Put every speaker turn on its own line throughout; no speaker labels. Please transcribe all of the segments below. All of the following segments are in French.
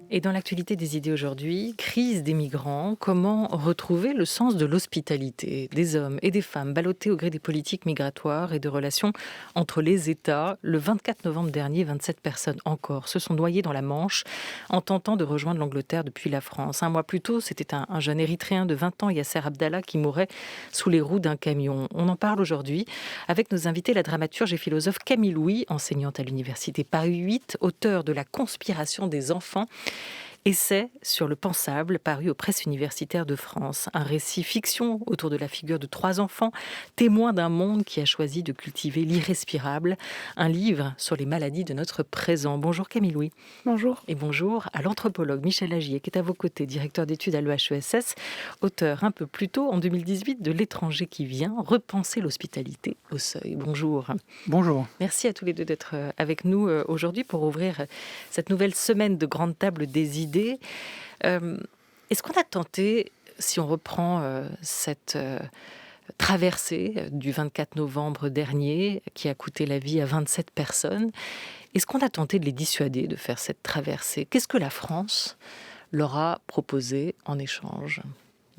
Et dans l'actualité des idées aujourd'hui, crise des migrants, comment retrouver le sens de l'hospitalité des hommes et des femmes ballottés au gré des politiques migratoires et de relations entre les États. Le 24 novembre dernier, 27 personnes encore se sont noyées dans la Manche en tentant de rejoindre l'Angleterre depuis la France. Un mois plus tôt, c'était un jeune Érythréen de 20 ans, Yasser Abdallah, qui mourait sous les roues d'un camion. On en parle aujourd'hui avec nos invités, la dramaturge et philosophe Camille Louis, enseignante à l'université Paris 8, auteure de La conspiration des enfants, essai sur le pensable, paru aux presses universitaires de France. Un récit fiction autour de la figure de 3 enfants, témoins d'un monde qui a choisi de cultiver l'irrespirable. Un livre sur les maladies de notre présent. Bonjour Camille Louis.
Bonjour.
Et bonjour à l'anthropologue Michel Agier, qui est à vos côtés, directeur d'études à l'EHESS, auteur un peu plus tôt, en 2018, de L'étranger qui vient, repenser l'hospitalité au seuil. Bonjour.
Bonjour.
Merci à tous les deux d'être avec nous aujourd'hui pour ouvrir cette nouvelle semaine de grande table des idées. Est-ce qu'on a tenté, si on reprend cette traversée du 24 novembre dernier, qui a coûté la vie à 27 personnes, est-ce qu'on a tenté de les dissuader de faire cette traversée ? Qu'est-ce que la France leur a proposé en échange ?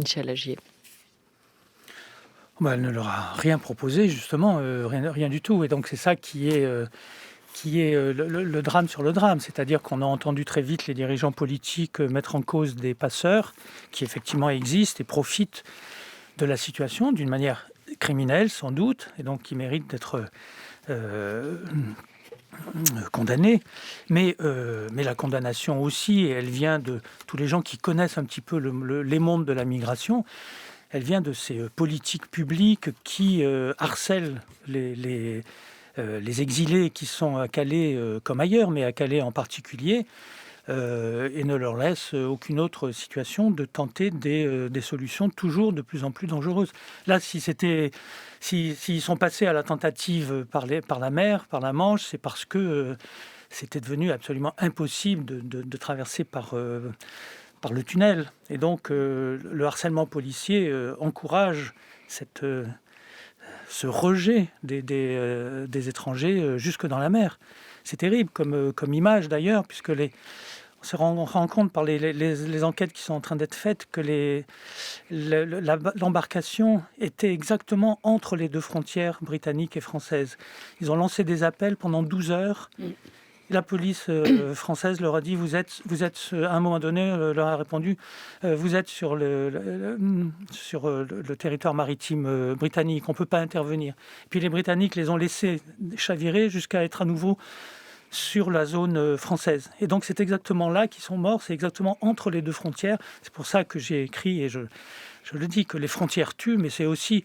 Michel Agier.
Elle ne leur a rien proposé, justement, rien du tout. Et donc c'est ça qui est le drame sur le drame. C'est-à-dire qu'on a entendu très vite les dirigeants politiques mettre en cause des passeurs qui effectivement existent et profitent de la situation d'une manière criminelle sans doute, et donc qui méritent d'être condamnés. Mais la condamnation aussi, elle vient de tous les gens qui connaissent un petit peu les mondes de la migration. Elle vient de ces politiques publiques qui harcèlent les exilés qui sont à Calais comme ailleurs, mais à Calais en particulier, et ne leur laissent aucune autre situation de tenter des solutions toujours de plus en plus dangereuses. Là, s'ils sont passés à la tentative par la mer, par la Manche, c'est parce que c'était devenu absolument impossible de traverser par le tunnel. Et donc, le harcèlement policier encourage ce rejet des étrangers jusque dans la mer. C'est terrible comme image d'ailleurs, puisque on se rend compte par les enquêtes qui sont en train d'être faites que l'embarcation était exactement entre les deux frontières britanniques et françaises. Ils ont lancé des appels pendant 12 heures. La police française leur a dit, vous êtes à un moment donné, leur a répondu, vous êtes sur le territoire maritime britannique, on ne peut pas intervenir. Puis les Britanniques les ont laissés chavirer jusqu'à être à nouveau sur la zone française. Et donc c'est exactement là qu'ils sont morts, c'est exactement entre les deux frontières. C'est pour ça que j'ai écrit, et je le dis, que les frontières tuent, mais c'est aussi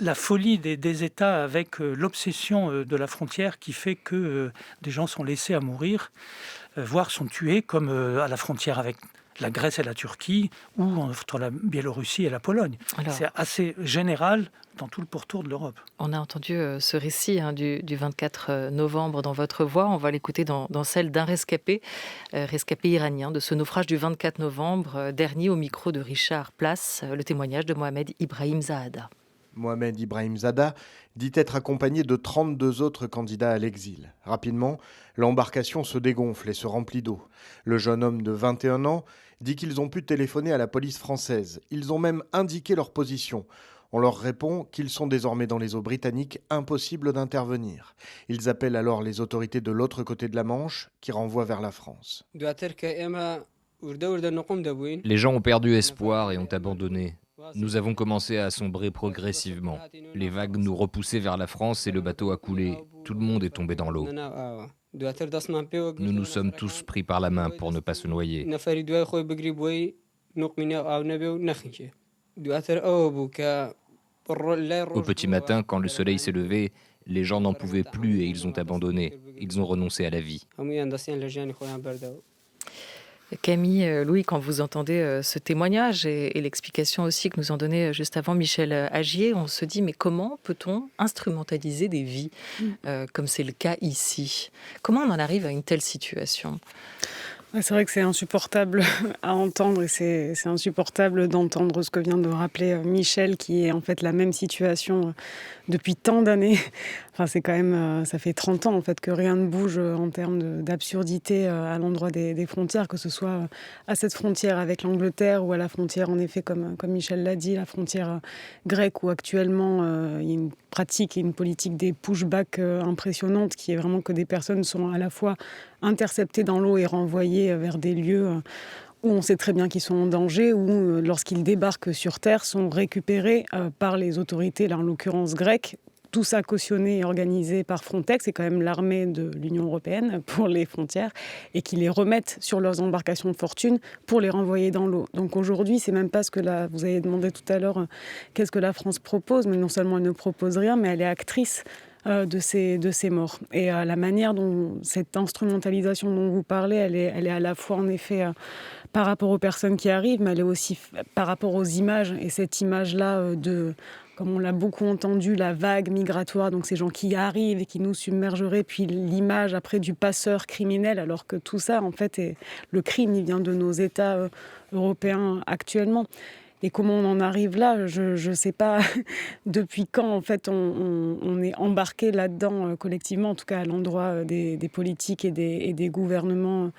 la folie des États avec l'obsession de la frontière qui fait que des gens sont laissés à mourir, voire sont tués, comme à la frontière avec la Grèce et la Turquie, ou entre la Biélorussie et la Pologne. Alors, c'est assez général dans tout le pourtour de l'Europe.
On a entendu ce récit du 24 novembre dans votre voix. On va l'écouter dans celle d'un rescapé iranien de ce naufrage du 24 novembre dernier au micro de Richard Place, le témoignage de Mohamed Ibrahim Zahada.
Mohamed Ibrahim Zada dit être accompagné de 32 autres candidats à l'exil. Rapidement, l'embarcation se dégonfle et se remplit d'eau. Le jeune homme de 21 ans dit qu'ils ont pu téléphoner à la police française. Ils ont même indiqué leur position. On leur répond qu'ils sont désormais dans les eaux britanniques, impossible d'intervenir. Ils appellent alors les autorités de l'autre côté de la Manche, qui renvoient vers la France.
Les gens ont perdu espoir et ont abandonné. Nous avons commencé à sombrer progressivement. Les vagues nous repoussaient vers la France et le bateau a coulé. Tout le monde est tombé dans l'eau. Nous nous sommes tous pris par la main pour ne pas se noyer. Au petit matin, quand le soleil s'est levé, les gens n'en pouvaient plus et ils ont abandonné. Ils ont renoncé à la vie.
Camille, Louis, quand vous entendez ce témoignage et l'explication aussi que nous en donnait juste avant Michel Agier, on se dit mais comment peut-on instrumentaliser des vies comme c'est le cas ici ? Comment on en arrive à une telle situation ?
Ouais, c'est vrai que c'est insupportable à entendre et c'est insupportable d'entendre ce que vient de rappeler Michel, qui est en fait la même situation depuis tant d'années. Enfin, c'est quand même, ça fait 30 ans en fait que rien ne bouge en termes d'absurdité à l'endroit des frontières, que ce soit à cette frontière avec l'Angleterre ou à la frontière, en effet, comme Michel l'a dit, la frontière grecque, où actuellement il y a une pratique et une politique des pushbacks impressionnantes, qui est vraiment que des personnes sont à la fois interceptées dans l'eau et renvoyées vers des lieux où on sait très bien qu'ils sont en danger, ou lorsqu'ils débarquent sur Terre, sont récupérés par les autorités, là, en l'occurrence grecques. Tout ça cautionné et organisé par Frontex, c'est quand même l'armée de l'Union européenne pour les frontières, et qui les remettent sur leurs embarcations de fortune pour les renvoyer dans l'eau. Donc aujourd'hui, c'est même pas ce que vous avez demandé tout à l'heure, qu'est-ce que la France propose, mais non seulement elle ne propose rien, mais elle est actrice de ces morts. Et la manière dont cette instrumentalisation dont vous parlez, elle est à la fois en effet par rapport aux personnes qui arrivent, mais elle est aussi par rapport aux images. Et cette image-là comme on l'a beaucoup entendu, la vague migratoire, donc ces gens qui arrivent et qui nous submergeraient, puis l'image après du passeur criminel, alors que tout ça, en fait, le crime, il vient de nos États européens actuellement. Et comment on en arrive là, je ne sais pas depuis quand en fait on est embarqué là-dedans collectivement, en tout cas à l'endroit des politiques et des gouvernements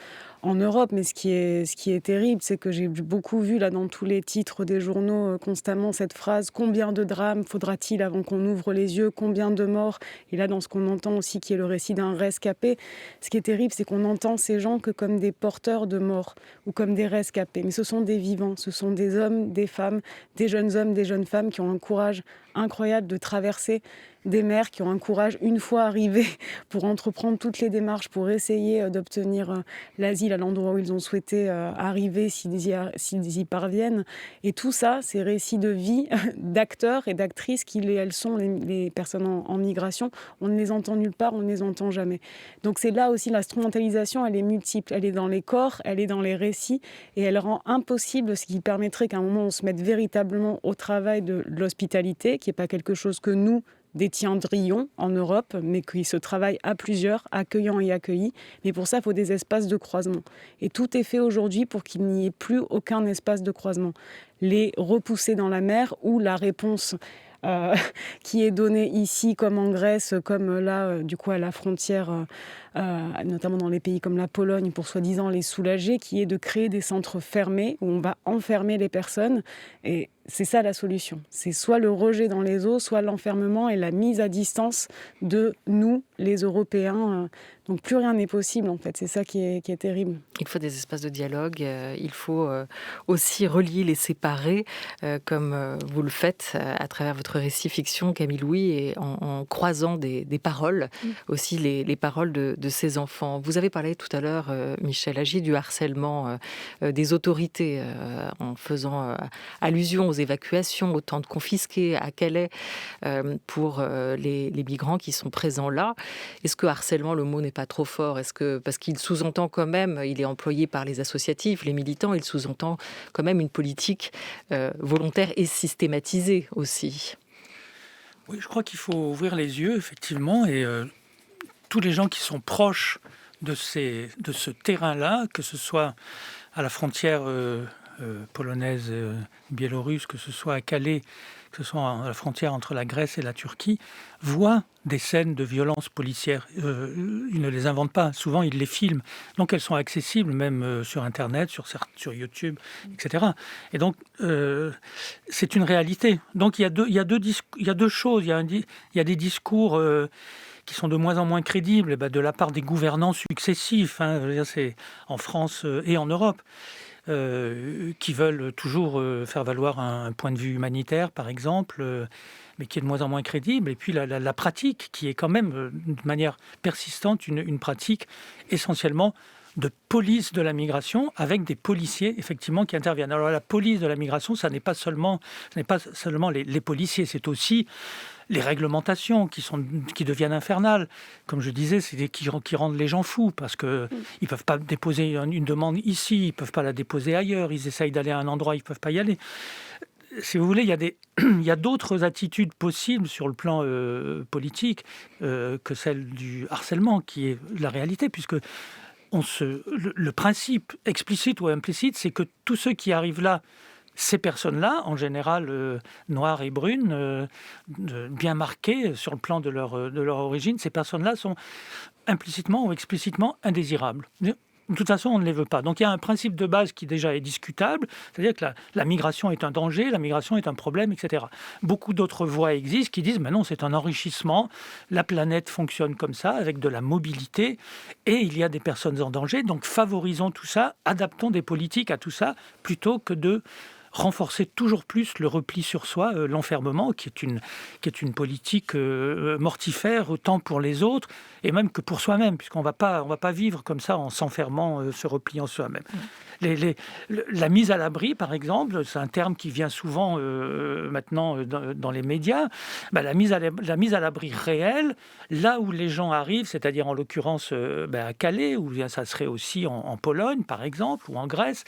en Europe. Mais ce qui est terrible, c'est que j'ai beaucoup vu là dans tous les titres des journaux constamment cette phrase: combien de drames faudra-t-il avant qu'on ouvre les yeux, combien de morts. Et là, dans ce qu'on entend aussi, qui est le récit d'un rescapé, ce qui est terrible, c'est qu'on entend ces gens que comme des porteurs de morts ou comme des rescapés. Mais ce sont des vivants, ce sont des hommes, des femmes, des jeunes hommes, des jeunes femmes qui ont un courage incroyable de traverser des mers, qui ont un courage, une fois arrivés, pour entreprendre toutes les démarches pour essayer d'obtenir l'asile à l'endroit où ils ont souhaité arriver, s'ils y parviennent. Et tout ça, ces récits de vie d'acteurs et d'actrices elles sont les personnes en migration, on ne les entend nulle part, on ne les entend jamais. Donc c'est là aussi l'instrumentalisation, elle est multiple, elle est dans les corps, elle est dans les récits, et elle rend impossible ce qui permettrait qu'à un moment on se mette véritablement au travail de l'hospitalité, qui n'est pas quelque chose que nous détiendrions en Europe, mais qui se travaille à plusieurs, accueillant et accueillis. Mais pour ça, il faut des espaces de croisement. Et tout est fait aujourd'hui pour qu'il n'y ait plus aucun espace de croisement. Les repousser dans la mer, ou la réponse qui est donnée ici, comme en Grèce, comme là, du coup, à la frontière, notamment dans les pays comme la Pologne, pour soi-disant les soulager, qui est de créer des centres fermés où on va enfermer les personnes. Et c'est ça la solution. C'est soit le rejet dans les eaux, soit l'enfermement et la mise à distance de nous, les Européens. Donc plus rien n'est possible, en fait. C'est ça qui est terrible.
Il faut des espaces de dialogue, il faut aussi relier les séparés, comme vous le faites à travers votre récit fiction, Camille Louis, et en croisant des paroles, aussi les paroles de ces enfants. Vous avez parlé tout à l'heure, Michel Agy, du harcèlement des autorités, en faisant allusion aux évacuations, au temps de confisquer à Calais pour les migrants qui sont présents là. Est-ce que harcèlement, le mot n'est pas trop fort? Parce qu'il sous-entend quand même, il est employé par les associatifs, les militants, il sous-entend quand même une politique volontaire et systématisée aussi.
Oui, je crois qu'il faut ouvrir les yeux, effectivement, et tous les gens qui sont proches de ce terrain-là, que ce soit à la frontière polonaise, biélorusse, que ce soit à Calais, que ce soit à la frontière entre la Grèce et la Turquie, voient des scènes de violence policière. Ils ne les inventent pas, souvent ils les filment. Donc elles sont accessibles même sur Internet, sur YouTube, etc. Et donc c'est une réalité. Donc il y a deux choses. Il y a des discours qui sont de moins en moins crédibles de la part des gouvernants successifs, je veux dire, c'est en France et en Europe. Qui veulent toujours faire valoir un point de vue humanitaire, par exemple, mais qui est de moins en moins crédible. Et puis la pratique, qui est quand même, de manière persistante, une pratique essentiellement de police de la migration, avec des policiers, effectivement, qui interviennent. Alors la police de la migration, ce n'est pas seulement les policiers, c'est aussi les réglementations qui deviennent infernales. Comme je disais, c'est qui rendent les gens fous, parce qu'ils ne peuvent pas déposer une demande ici, ils ne peuvent pas la déposer ailleurs, ils essayent d'aller à un endroit, ils ne peuvent pas y aller. Si vous voulez, il y a d'autres attitudes possibles sur le plan politique que celle du harcèlement, qui est la réalité, puisque le principe explicite ou implicite, c'est que tous ceux qui arrivent là, ces personnes-là, en général noires et brunes, bien marquées sur le plan de leur origine, ces personnes-là sont implicitement ou explicitement indésirables. De toute façon, on ne les veut pas. Donc il y a un principe de base qui déjà est discutable, c'est-à-dire que la migration est un danger, la migration est un problème, etc. Beaucoup d'autres voix existent qui disent « mais non, c'est un enrichissement, la planète fonctionne comme ça, avec de la mobilité, et il y a des personnes en danger, donc favorisons tout ça, adaptons des politiques à tout ça, plutôt que de renforcer toujours plus le repli sur soi, l'enfermement, qui est une politique mortifère, autant pour les autres, et même que pour soi-même, puisqu'on va pas vivre comme ça en s'enfermant, se repliant soi-même. La mise à l'abri, par exemple, c'est un terme qui vient souvent maintenant dans les médias. La mise à l'abri réelle, là où les gens arrivent, c'est-à-dire en l'occurrence à Calais, ou bien ça serait aussi en Pologne, par exemple, ou en Grèce,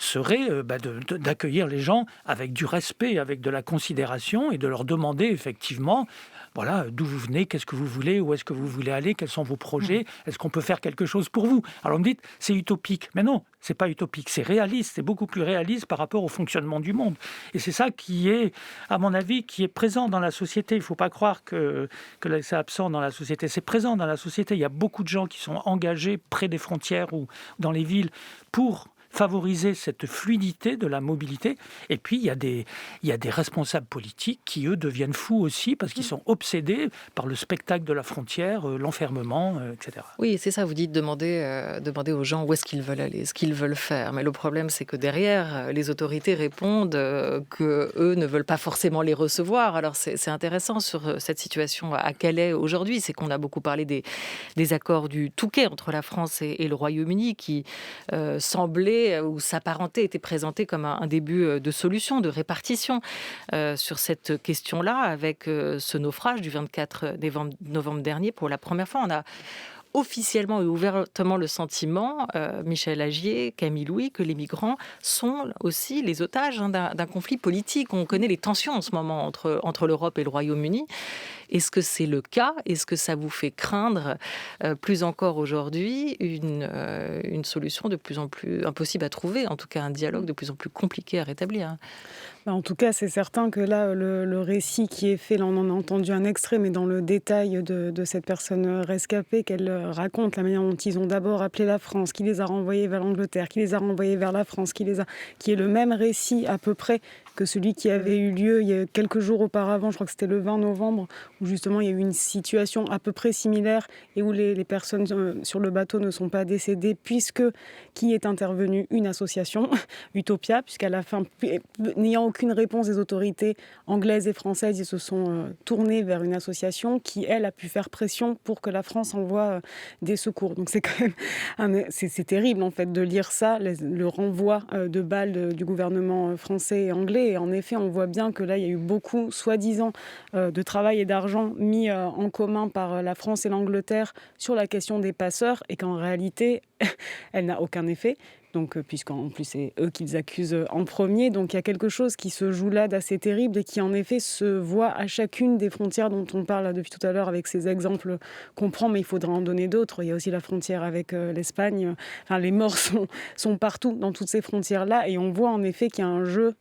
serait d'accueillir les gens avec du respect, avec de la considération, et de leur demander effectivement, voilà, d'où vous venez, qu'est-ce que vous voulez, où est-ce que vous voulez aller, quels sont vos projets, est-ce qu'on peut faire quelque chose pour vous? Alors on me dit, c'est utopique. Mais non, c'est pas utopique, c'est réaliste, c'est beaucoup plus réaliste par rapport au fonctionnement du monde. Et c'est ça qui est, à mon avis, qui est présent dans la société. Il ne faut pas croire que c'est absent dans la société. C'est présent dans la société. Il y a beaucoup de gens qui sont engagés près des frontières ou dans les villes pour favoriser cette fluidité de la mobilité. Et puis, il y a des responsables politiques qui, eux, deviennent fous aussi parce qu'ils sont obsédés par le spectacle de la frontière, l'enfermement, etc.
Oui, c'est ça, vous dites demander aux gens où est-ce qu'ils veulent aller, ce qu'ils veulent faire. Mais le problème, c'est que derrière, les autorités répondent qu'eux ne veulent pas forcément les recevoir. Alors, c'est intéressant sur cette situation à Calais aujourd'hui, c'est qu'on a beaucoup parlé des accords du Touquet entre la France et le Royaume-Uni qui semblaient ou s'apparentait, était présenté comme un début de solution, de répartition sur cette question-là, avec ce naufrage du 24 novembre dernier. Pour la première fois, on a officiellement et ouvertement le sentiment, Michel Agier, Camille Louis, que les migrants sont aussi les otages d'un conflit politique. On connaît les tensions en ce moment entre l'Europe et le Royaume-Uni. Est-ce que c'est le cas? Est-ce que ça vous fait craindre plus encore aujourd'hui une solution de plus en plus impossible à trouver, en tout cas un dialogue de plus en plus compliqué à rétablir?
En tout cas, c'est certain que là, le récit qui est fait, là, on en a entendu un extrait, mais dans le détail de cette personne rescapée, qu'elle raconte la manière dont ils ont d'abord appelé la France, qui les a renvoyés vers l'Angleterre, qui les a renvoyés vers la France, qui est le même récit à peu près que celui qui avait eu lieu il y a quelques jours auparavant, je crois que c'était le 20 novembre, où justement il y a eu une situation à peu près similaire et où les personnes sur le bateau ne sont pas décédées, puisque qui est intervenue? Une association, Utopia, puisqu'à la fin, n'ayant aucune réponse des autorités anglaises et françaises, ils se sont tournés vers une association qui, elle, a pu faire pression pour que la France envoie des secours. Donc c'est quand même c'est terrible en fait de lire ça, le renvoi de balles du gouvernement français et anglais. Et en effet, on voit bien que là, il y a eu beaucoup, soi-disant, de travail et d'argent mis en commun par la France et l'Angleterre sur la question des passeurs, et qu'en réalité, elle n'a aucun effet. Donc, puisqu'en plus, c'est eux qu'ils accusent en premier. Donc, il y a quelque chose qui se joue là d'assez terrible et qui, en effet, se voit à chacune des frontières dont on parle depuis tout à l'heure avec ces exemples qu'on prend, mais il faudra en donner d'autres. Il y a aussi la frontière avec l'Espagne. Enfin, les morts sont partout dans toutes ces frontières-là. Et on voit, en effet, qu'il y a un jeu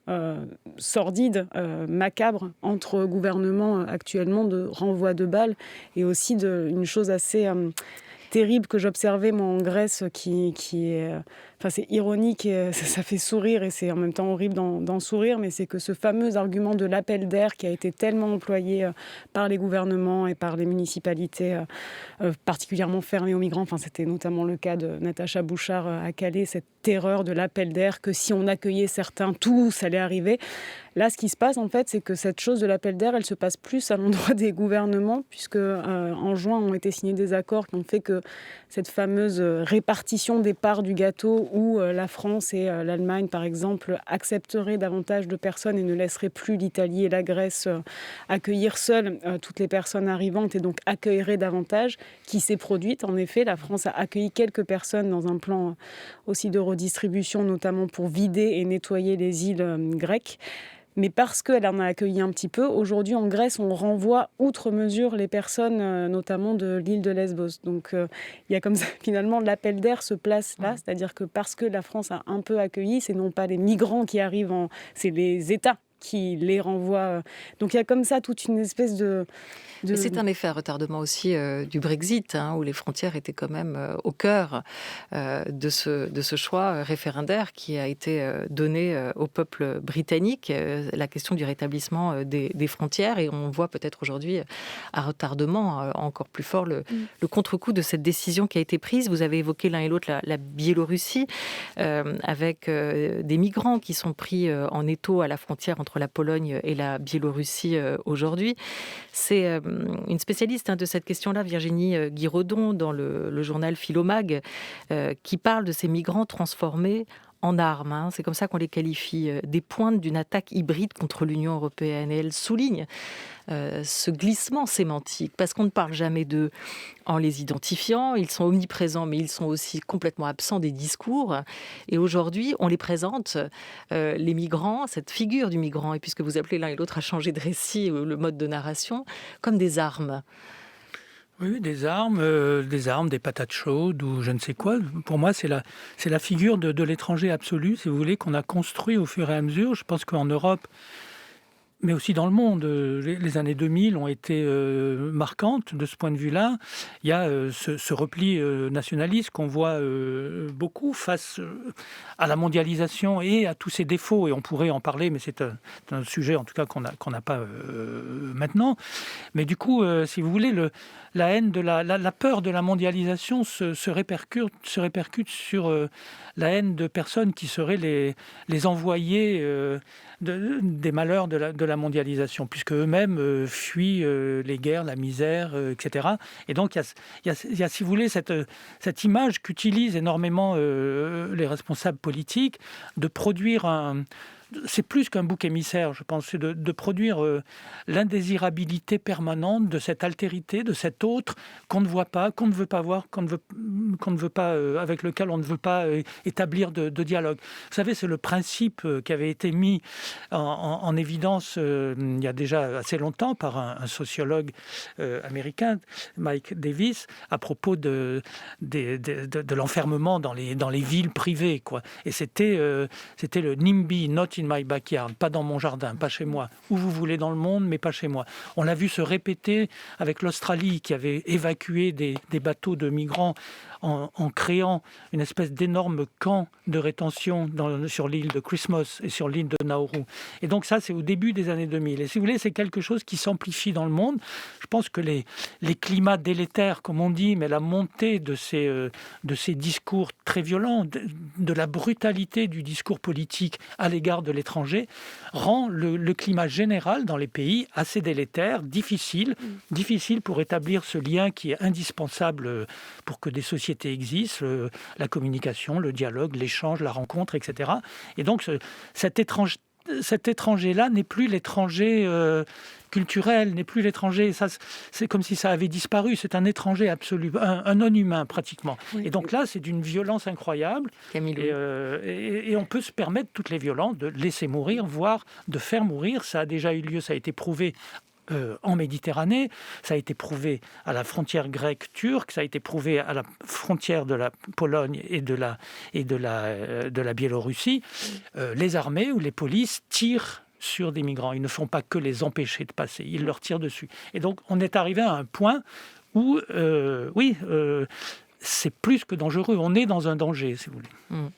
sordide, macabre, entre gouvernements actuellement de renvoi de balles et aussi une chose assez terrible que j'observais moi en Grèce qui est... Enfin, c'est ironique et ça fait sourire et c'est en même temps horrible d'en sourire, mais c'est que ce fameux argument de l'appel d'air qui a été tellement employé par les gouvernements et par les municipalités particulièrement fermées aux migrants, enfin, c'était notamment le cas de Natacha Bouchard à Calais, cette terreur de l'appel d'air que si on accueillait certains, tous allait arriver. Là, ce qui se passe, en fait, c'est que cette chose de l'appel d'air, elle se passe plus à l'endroit des gouvernements, puisque en juin ont été signés des accords qui ont fait que cette fameuse répartition des parts du gâteau où la France et l'Allemagne, par exemple, accepteraient davantage de personnes et ne laisseraient plus l'Italie et la Grèce accueillir seules toutes les personnes arrivantes et donc accueilleraient davantage, qui s'est produite. En effet, la France a accueilli quelques personnes dans un plan aussi de redistribution, notamment pour vider et nettoyer les îles grecques. Mais parce qu'elle en a accueilli un petit peu, aujourd'hui en Grèce, on renvoie outre mesure les personnes, notamment de l'île de Lesbos. Donc il y a comme ça, finalement, l'appel d'air se place là, c'est-à-dire que parce que la France a un peu accueilli, c'est non pas les migrants qui arrivent, c'est les États qui les renvoient. Donc il y a comme ça toute une espèce de...
Mais c'est un effet à retardement aussi du Brexit, où les frontières étaient quand même au cœur de ce choix référendaire qui a été donné au peuple britannique, la question du rétablissement des frontières. Et on voit peut-être aujourd'hui à retardement encore plus fort le contre-coup de cette décision qui a été prise. Vous avez évoqué l'un et l'autre la Biélorussie, avec des migrants qui sont pris en étau à la frontière entre la Pologne et la Biélorussie aujourd'hui. C'est une spécialiste de cette question-là, Virginie Guiraudon, dans le journal Philomag, qui parle de ces migrants transformés en armes. C'est comme ça qu'on les qualifie, des pointes d'une attaque hybride contre l'Union européenne. Et elle souligne ce glissement sémantique, parce qu'on ne parle jamais d'eux en les identifiant. Ils sont omniprésents, mais ils sont aussi complètement absents des discours. Et aujourd'hui, on les présente, les migrants, cette figure du migrant, et puisque vous appelez l'un et l'autre à changer de récit, le mode de narration, comme des armes.
Oui, des armes, des patates chaudes ou je ne sais quoi. Pour moi, c'est la figure de l'étranger absolu, si vous voulez, qu'on a construit au fur et à mesure. Je pense qu'en Europe, mais aussi dans le monde, les années 2000 ont été marquantes de ce point de vue-là. Il y a ce repli nationaliste qu'on voit beaucoup face à la mondialisation et à tous ses défauts. Et on pourrait en parler, mais c'est un sujet en tout cas qu'on n'a pas maintenant. Mais du coup, si vous voulez, la haine la peur de la mondialisation se répercute sur la haine de personnes qui seraient les envoyés des malheurs de la mondialisation, puisque eux-mêmes fuient les guerres, la misère, etc. Et donc il y a, si vous voulez, cette image qu'utilisent énormément les responsables politiques de produire c'est plus qu'un bouc émissaire, je pense, c'est de produire l'indésirabilité permanente de cette altérité, de cet autre qu'on ne voit pas, qu'on ne veut pas voir, qu'on ne veut pas, avec lequel on ne veut pas établir de dialogue. Vous savez, c'est le principe qui avait été mis en évidence il y a déjà assez longtemps par un sociologue américain, Mike Davis, à propos de l'enfermement dans les villes privées, quoi. Et c'était le NIMBY, Not in my backyard, pas dans mon jardin, pas chez moi, où vous voulez dans le monde, mais pas chez moi. On l'a vu se répéter avec l'Australie qui avait évacué des bateaux de migrants en créant une espèce d'énorme camp de rétention sur l'île de Christmas et sur l'île de Nauru. Et donc ça, c'est au début des années 2000. Et si vous voulez, c'est quelque chose qui s'amplifie dans le monde. Je pense que les climats délétères, comme on dit, mais la montée de ces discours très violents, de la brutalité du discours politique à l'égard de l'étranger, rend le climat général dans les pays assez délétère, difficile pour établir ce lien qui est indispensable pour que des sociétés existent, la communication, le dialogue, l'échange, la rencontre, etc. Et donc cet étranger-là n'est plus l'étranger culturel, n'est plus l'étranger. Ça, c'est comme si ça avait disparu. C'est un étranger absolu, un non-humain pratiquement. Oui. Et donc là, c'est d'une violence incroyable. Et on peut se permettre toutes les violences, de laisser mourir, voire de faire mourir. Ça a déjà eu lieu, ça a été prouvé en Méditerranée, ça a été prouvé à la frontière grecque-turque, ça a été prouvé à la frontière de la Pologne et de la Biélorussie. Les armées ou les polices tirent sur des migrants. Ils ne font pas que les empêcher de passer, ils leur tirent dessus. Et donc, on est arrivé à un point où, c'est plus que dangereux. On est dans un danger, si vous voulez.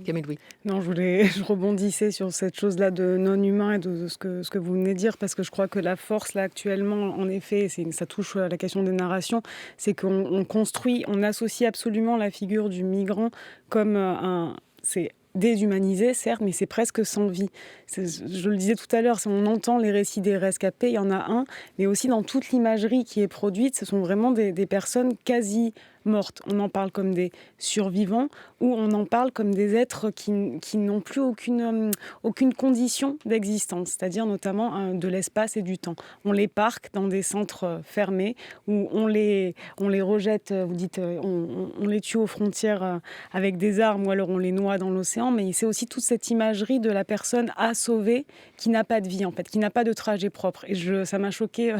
Camille Louis. Non, je rebondissais sur cette chose-là de non-humain et de ce que vous venez de dire, parce que je crois que la force, là, actuellement, en effet, ça touche à la question des narrations, c'est qu'on construit, on associe absolument la figure du migrant comme c'est déshumanisé, certes, mais c'est presque sans vie. Je le disais tout à l'heure, on entend les récits des rescapés, il y en a un, mais aussi dans toute l'imagerie qui est produite, ce sont vraiment des personnes quasi mortes. On en parle comme des survivants ou on en parle comme des êtres qui n'ont plus aucune condition d'existence, c'est-à-dire notamment de l'espace et du temps. On les parque dans des centres fermés où on les rejette, vous dites, on les tue aux frontières avec des armes ou alors on les noie dans l'océan, mais c'est aussi toute cette imagerie de la personne à sauver qui n'a pas de vie en fait, qui n'a pas de trajet propre. Et ça m'a choqué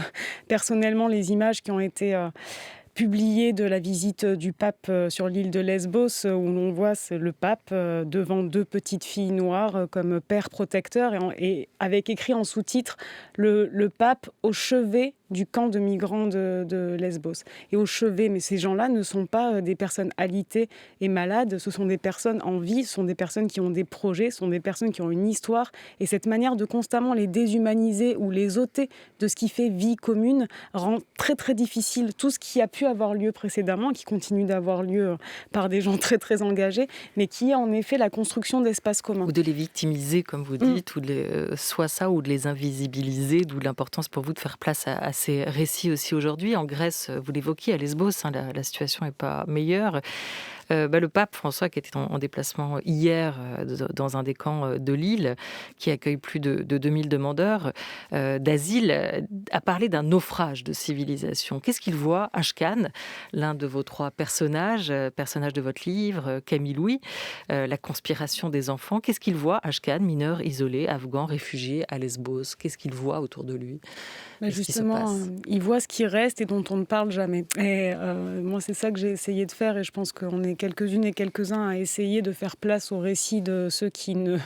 personnellement les images qui ont été publié de la visite du pape sur l'île de Lesbos, où l'on voit le pape devant 2 petites filles noires comme père protecteur, et avec écrit en sous-titre le pape au chevet du camp de migrants de Lesbos. Et au chevet, mais ces gens-là ne sont pas des personnes alitées et malades, ce sont des personnes en vie, ce sont des personnes qui ont des projets, ce sont des personnes qui ont une histoire, et cette manière de constamment les déshumaniser ou les ôter de ce qui fait vie commune rend très très difficile tout ce qui a pu avoir lieu précédemment, qui continue d'avoir lieu par des gens très très engagés, mais qui est en effet la construction d'espaces communs.
Ou de les victimiser, comme vous dites, ou soit ça, ou de les invisibiliser, d'où l'importance pour vous de faire place à ces récits aussi aujourd'hui. En Grèce, vous l'évoquiez, à Lesbos, la situation n'est pas meilleure. Le pape François, qui était en déplacement hier dans un des camps de l'île, qui accueille plus de 2000 demandeurs d'asile, a parlé d'un naufrage de civilisation. Qu'est-ce qu'il voit, Ashkan, l'un de vos 3 personnages de votre livre, Camille Louis, la conspiration des enfants? Qu'est-ce qu'il voit, Ashkan, mineur isolé, afghan, réfugié à Lesbos? Qu'est-ce qu'il voit autour de lui?
Justement, il voit ce qui reste et dont on ne parle jamais. Et moi, c'est ça que j'ai essayé de faire, et je pense qu'on est quelques-unes et quelques-uns à essayer de faire place au récit de ceux qui ne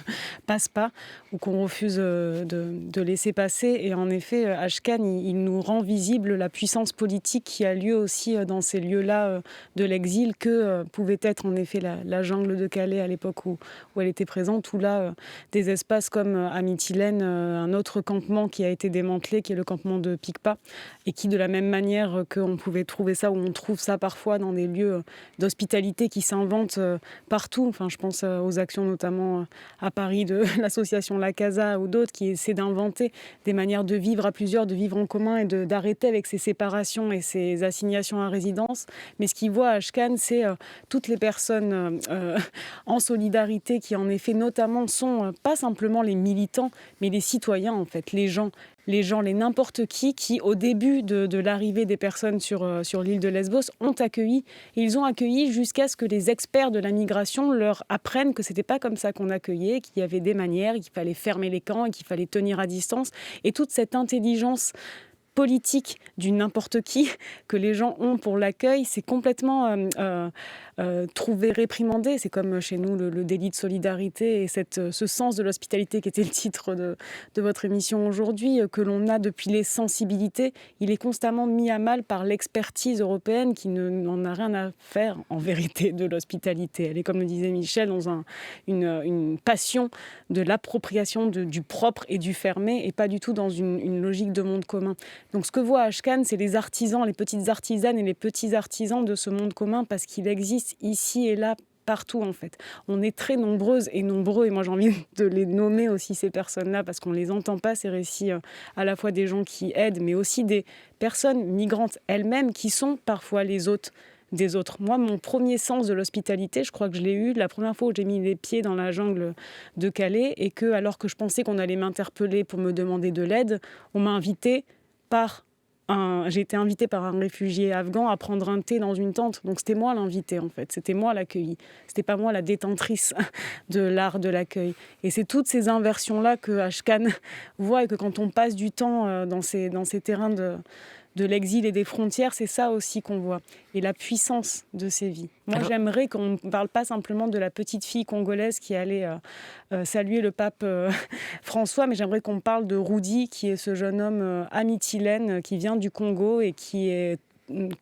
passent pas ou qu'on refuse de laisser passer. Et en effet, Ashkan, il nous rend visible la puissance politique qui a lieu aussi dans ces lieux-là de l'exil, que pouvait être en effet la jungle de Calais à l'époque où elle était présente, ou là, des espaces comme à Mytilène, un autre campement qui a été démantelé, qui est le campement de Picpa, et qui, de la même manière qu'on pouvait trouver ça, ou on trouve ça parfois dans des lieux d'hospitalité qui s'inventent partout. Enfin, je pense aux actions notamment à Paris de l'association La Casa ou d'autres qui essaient d'inventer des manières de vivre à plusieurs, de vivre en commun et d'arrêter avec ces séparations et ces assignations à résidence. Mais ce qu'il voit à Ashkan, c'est toutes les personnes en solidarité qui, en effet, notamment sont pas simplement les militants, mais les citoyens, en fait, les gens, les n'importe qui, au début de l'arrivée des personnes sur l'île de Lesbos, ont accueilli. Et ils ont accueilli jusqu'à ce que les experts de la migration leur apprennent que c'était pas comme ça qu'on accueillait, qu'il y avait des manières, qu'il fallait fermer les camps et qu'il fallait tenir à distance. Et toute cette intelligence politique du n'importe qui que les gens ont pour l'accueil, c'est complètement trouvé réprimandé. C'est comme chez nous le délit de solidarité et ce sens de l'hospitalité qui était le titre de votre émission aujourd'hui, que l'on a depuis les sensibilités. Il est constamment mis à mal par l'expertise européenne qui n'en a rien à faire en vérité de l'hospitalité. Elle est, comme le disait Michel, dans une passion de l'appropriation du propre et du fermé, et pas du tout dans une logique de monde commun. Donc ce que voit Ashkan, c'est les artisans, les petites artisanes et les petits artisans de ce monde commun, parce qu'il existe ici et là, partout en fait. On est très nombreuses et nombreux, et moi j'ai envie de les nommer aussi, ces personnes-là, parce qu'on ne les entend pas, ces récits, à la fois des gens qui aident, mais aussi des personnes migrantes elles-mêmes qui sont parfois les hôtes des autres. Moi, mon premier sens de l'hospitalité, je crois que je l'ai eu la première fois où j'ai mis les pieds dans la jungle de Calais, et que, alors que je pensais qu'on allait m'interpeller pour me demander de l'aide, on m'a invité j'ai été invitée par un réfugié afghan à prendre un thé dans une tente. Donc c'était moi l'invitée en fait, c'était moi l'accueillie. C'était pas moi la détentrice de l'art de l'accueil. Et c'est toutes ces inversions-là que Ashkan voit, et que quand on passe du temps dans ces terrains de l'exil et des frontières, c'est ça aussi qu'on voit. Et la puissance de ces vies. Moi, j'aimerais qu'on ne parle pas simplement de la petite fille congolaise qui allait saluer le pape François, mais j'aimerais qu'on parle de Rudy, qui est ce jeune homme à Mytilène, qui vient du Congo et qui est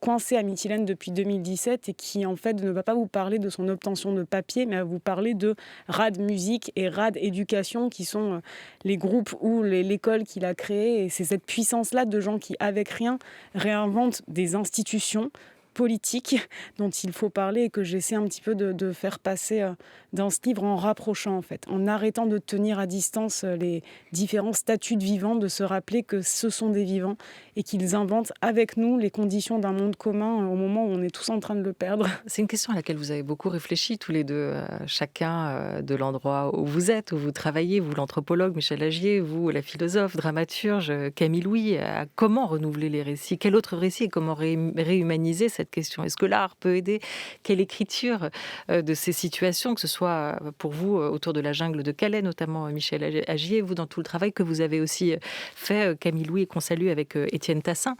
coincé à Mytilène depuis 2017, et qui en fait ne va pas vous parler de son obtention de papier, mais va vous parler de RAD Musique et RAD Éducation, qui sont les groupes ou l'école qu'il a créée. Et c'est cette puissance-là de gens qui, avec rien, réinventent des institutions politiques dont il faut parler, et que j'essaie un petit peu de faire passer dans ce livre en rapprochant, en fait, en arrêtant de tenir à distance les différents statuts de vivants, de se rappeler que ce sont des vivants et qu'ils inventent avec nous les conditions d'un monde commun au moment où on est tous en train de le perdre.
C'est une question à laquelle vous avez beaucoup réfléchi tous les deux, chacun de l'endroit où vous êtes, où vous travaillez, vous l'anthropologue Michel Agier, vous la philosophe, dramaturge Camille Louis. Comment renouveler les récits? Quel autre récit et comment réhumaniser cette question? Est-ce que l'art peut aider? Quelle écriture de ces situations, que ce soit pour vous autour de la jungle de Calais, notamment Michel Agier, vous dans tout le travail que vous avez aussi fait, Camille Louis, et qu'on salue avec Étienne Tassin,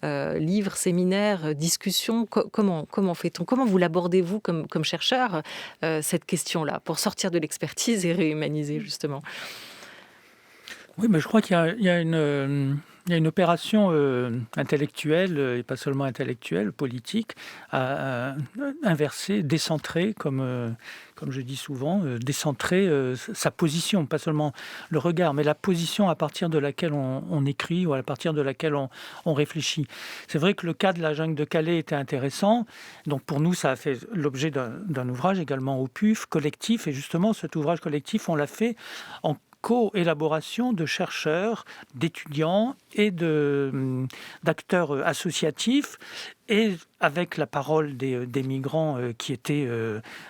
livres, séminaires, discussions, comment fait-on? Comment vous l'abordez-vous comme chercheur, cette question-là, pour sortir de l'expertise et réhumaniser justement?
Oui, mais je crois qu'il y a une opération intellectuelle, et pas seulement intellectuelle, politique, à inverser, décentrer, comme je dis souvent, décentrer sa position, pas seulement le regard, mais la position à partir de laquelle on écrit ou à partir de laquelle on réfléchit. C'est vrai que le cas de la jungle de Calais était intéressant, donc pour nous ça a fait l'objet d'un ouvrage également au PUF, collectif, et justement cet ouvrage collectif, on l'a fait en co-élaboration de chercheurs, d'étudiants et d'acteurs associatifs, et avec la parole des migrants qui étaient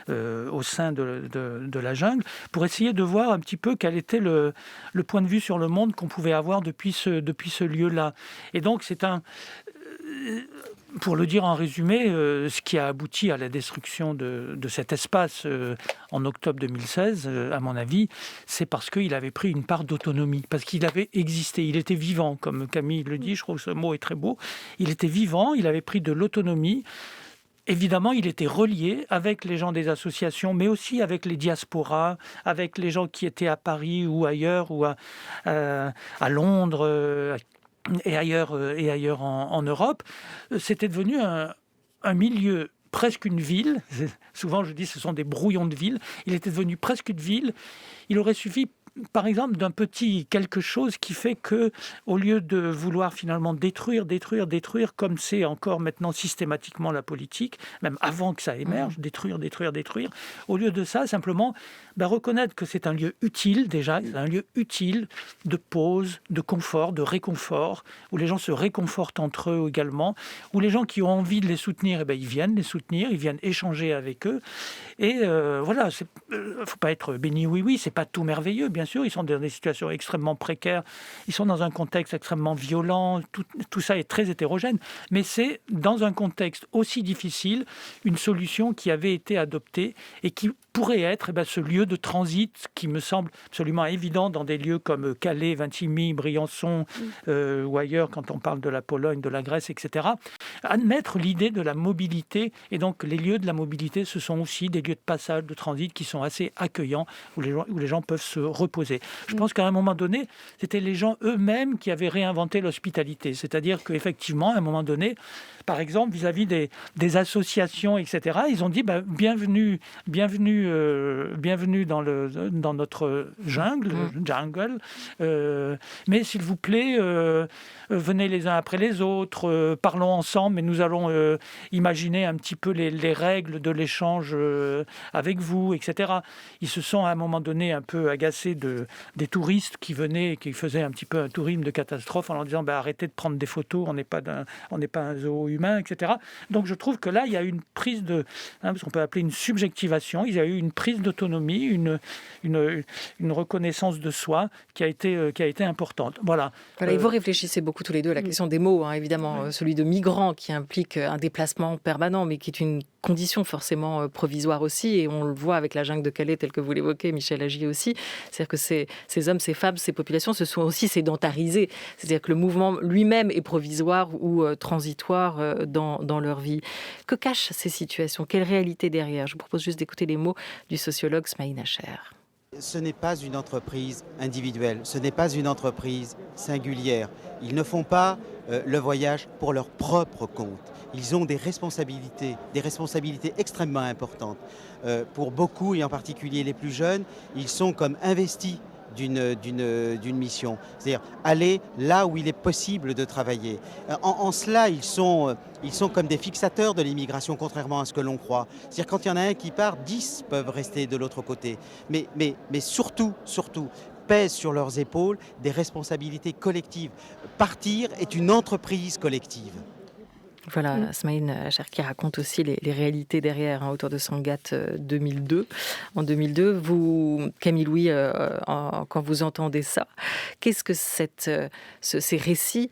au sein de la jungle, pour essayer de voir un petit peu quel était le point de vue sur le monde qu'on pouvait avoir depuis ce lieu-là. Et donc c'est pour le dire en résumé, ce qui a abouti à la destruction de cet espace en octobre 2016, à mon avis, c'est parce qu'il avait pris une part d'autonomie, parce qu'il avait existé, il était vivant, comme Camille le dit, je trouve que ce mot est très beau, il était vivant, il avait pris de l'autonomie. Évidemment, il était relié avec les gens des associations, mais aussi avec les diasporas, avec les gens qui étaient à Paris ou ailleurs, ou à Londres, et ailleurs en Europe. C'était devenu un milieu, presque une ville. Souvent, je dis ce sont des brouillons de ville. Il était devenu presque une ville. Il aurait suffi, par exemple, d'un petit quelque chose qui fait que, au lieu de vouloir finalement détruire, comme c'est encore maintenant systématiquement la politique, même avant que ça émerge, détruire, au lieu de ça, simplement reconnaître que c'est un lieu utile déjà, un lieu utile de pause, de confort, de réconfort, où les gens se réconfortent entre eux également, où les gens qui ont envie de les soutenir, ils viennent les soutenir, ils viennent échanger avec eux. Et voilà, il ne faut pas être béni oui, c'est pas tout merveilleux, bien sûr, ils sont dans des situations extrêmement précaires, ils sont dans un contexte extrêmement violent, tout ça est très hétérogène, mais c'est dans un contexte aussi difficile une solution qui avait été adoptée et qui pourrait être ce lieu de transit qui me semble absolument évident dans des lieux comme Calais, Vintimille, Briançon ou ailleurs quand on parle de la Pologne, de la Grèce, etc. Admettre l'idée de la mobilité, et donc les lieux de la mobilité, ce sont aussi des lieux de passage, de transit qui sont assez accueillants, où les gens peuvent se reposer. Je pense qu'à un moment donné, c'était les gens eux-mêmes qui avaient réinventé l'hospitalité, c'est-à-dire qu'effectivement, à un moment donné, par exemple, vis-à-vis des associations, etc., ils ont dit bienvenue dans notre jungle, mais s'il vous plaît, venez les uns après les autres, parlons ensemble, mais nous allons imaginer un petit peu les règles de l'échange avec vous, etc. Ils se sont à un moment donné un peu agacés des touristes qui venaient, qui faisaient un petit peu un tourisme de catastrophe en leur disant arrêtez de prendre des photos, on n'est pas un zoo humain, etc. Donc je trouve que là, il y a une prise ce qu'on peut appeler une subjectivation, il y a eu une prise d'autonomie, une reconnaissance de soi qui a été importante. Voilà.
Et vous réfléchissez beaucoup tous les deux à la question des mots, évidemment, celui de migrant qui implique un déplacement permanent, mais qui est une condition forcément provisoire aussi, et on le voit avec la jungle de Calais telle que vous l'évoquez, Michel Agier aussi, c'est-à-dire que ces hommes, ces femmes, ces populations se sont aussi sédentarisées, c'est-à-dire que le mouvement lui-même est provisoire ou transitoire dans leur vie. Que cachent ces situations? Quelle réalité derrière? Je vous propose juste d'écouter les mots du sociologue Smaïn Acher.
Ce n'est pas une entreprise individuelle, ce n'est pas une entreprise singulière. Ils ne font pas le voyage pour leur propre compte. Ils ont des responsabilités extrêmement importantes. Pour beaucoup, et en particulier les plus jeunes, ils sont comme investis d'une mission. C'est-à-dire aller là où il est possible de travailler. En cela, ils sont comme des fixateurs de l'immigration, contrairement à ce que l'on croit. C'est-à-dire quand il y en a un qui part, 10 peuvent rester de l'autre côté. Mais surtout, pèsent sur leurs épaules des responsabilités collectives. Partir est une entreprise collective.
Voilà, Smaïn Cherki raconte aussi les réalités derrière, autour de Sangatte 2002. En 2002, vous, Camille Louis, quand vous entendez ça, qu'est-ce que ces récits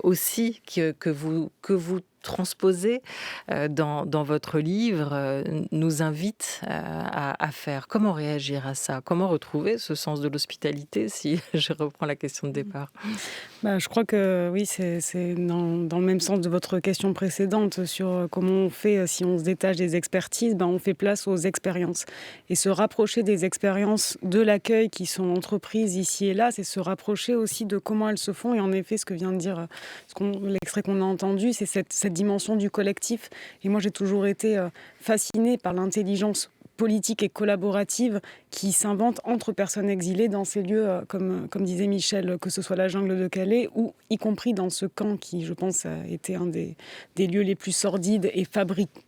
aussi que vous transposés dans votre livre nous invitent à faire? Comment réagir à ça? Comment retrouver ce sens de l'hospitalité, si je reprends la question de départ?
Je crois que oui, c'est dans le même sens de votre question précédente sur comment on fait si on se détache des expertises, on fait place aux expériences. Et se rapprocher des expériences de l'accueil qui sont entreprises ici et là, c'est se rapprocher aussi de comment elles se font. Et en effet, ce que vient de dire l'extrait qu'on a entendu, c'est cette dimension du collectif. Et moi, j'ai toujours été fascinée par l'intelligence politique et collaborative qui s'invente entre personnes exilées dans ces lieux, comme disait Michel, que ce soit la jungle de Calais ou y compris dans ce camp qui, je pense, a été un des lieux les plus sordides et fabriquants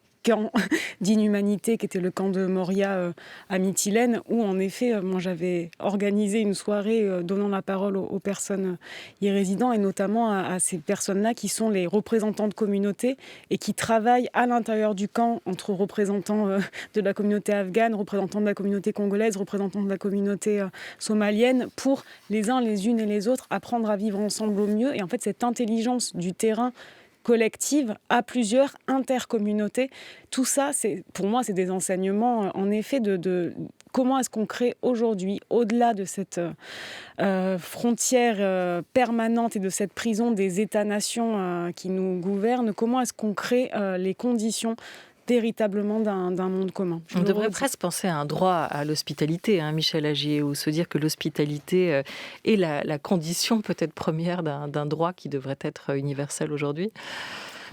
d'inhumanité, qui était le camp de Moria à Mytilène, où en effet, moi j'avais organisé une soirée donnant la parole aux personnes y résidant, et notamment à ces personnes-là qui sont les représentants de communautés et qui travaillent à l'intérieur du camp entre représentants de la communauté afghane, représentants de la communauté congolaise, représentants de la communauté somalienne, pour les uns, les unes et les autres apprendre à vivre ensemble au mieux. Et en fait, cette intelligence du terrain collective à plusieurs intercommunautés. Tout ça, pour moi, c'est des enseignements, en effet, de comment est-ce qu'on crée aujourd'hui, au-delà de cette frontière permanente et de cette prison des États-nations qui nous gouvernent, comment est-ce qu'on crée les conditions véritablement d'un monde commun.
On devrait presque penser à un droit à l'hospitalité, Michel Agier, ou se dire que l'hospitalité est la condition peut-être première d'un droit qui devrait être universel aujourd'hui.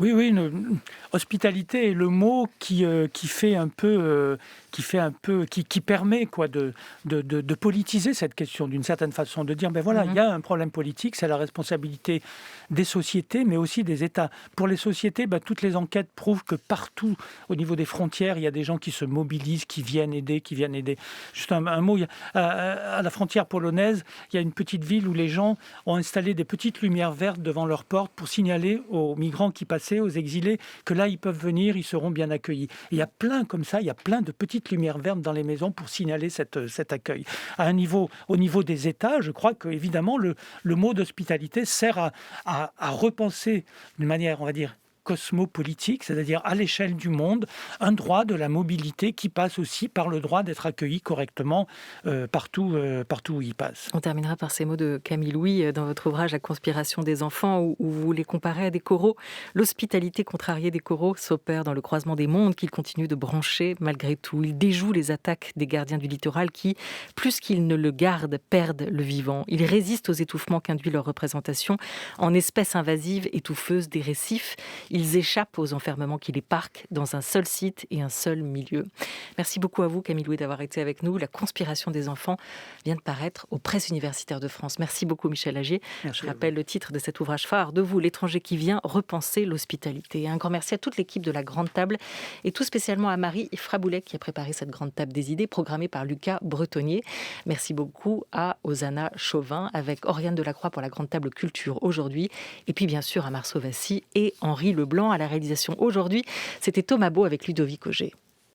Oui, hospitalité est le mot qui permet de politiser cette question d'une certaine façon, de dire il y a un problème politique, c'est la responsabilité des sociétés, mais aussi des États. Pour les sociétés, toutes les enquêtes prouvent que partout, au niveau des frontières, il y a des gens qui se mobilisent, qui viennent aider. Juste un mot, à la frontière polonaise, il y a une petite ville où les gens ont installé des petites lumières vertes devant leur porte pour signaler aux migrants qui passaient, aux exilés, que là, ils peuvent venir, ils seront bien accueillis. Et il y a plein comme ça, il y a plein de petites lumières vertes dans les maisons pour signaler cet accueil. Au niveau des États, je crois qu'évidemment, le mot d'hospitalité sert à repenser d'une manière, on va dire, cosmopolitique, c'est-à-dire à l'échelle du monde, un droit de la mobilité qui passe aussi par le droit d'être accueilli correctement partout où il passe.
On terminera par ces mots de Camille Louis dans votre ouvrage « La conspiration des enfants » où vous les comparez à des coraux. L'hospitalité contrariée des coraux s'opère dans le croisement des mondes qu'ils continuent de brancher malgré tout. Ils déjouent les attaques des gardiens du littoral qui, plus qu'ils ne le gardent, perdent le vivant. Ils résistent aux étouffements qu'induit leur représentation en espèces invasives étouffeuses des récifs. Ils échappent aux enfermements qui les parquent dans un seul site et un seul milieu. Merci beaucoup à vous, Camille Louis, d'avoir été avec nous. La conspiration des enfants vient de paraître aux Presses universitaires de France. Merci beaucoup, Michel Agier. Je rappelle le titre de cet ouvrage phare de vous, L'étranger qui vient, repenser l'hospitalité. Un grand merci à toute l'équipe de la Grande Table et tout spécialement à Marie Fraboulet qui a préparé cette Grande Table des idées programmée par Lucas Bretonnier. Merci beaucoup à Osana Chauvin avec Oriane Delacroix pour la Grande Table Culture aujourd'hui. Et puis bien sûr à Marceau Vassy et Henri Leblanc à la réalisation aujourd'hui. C'était Thomas Beau avec Ludovic Auger.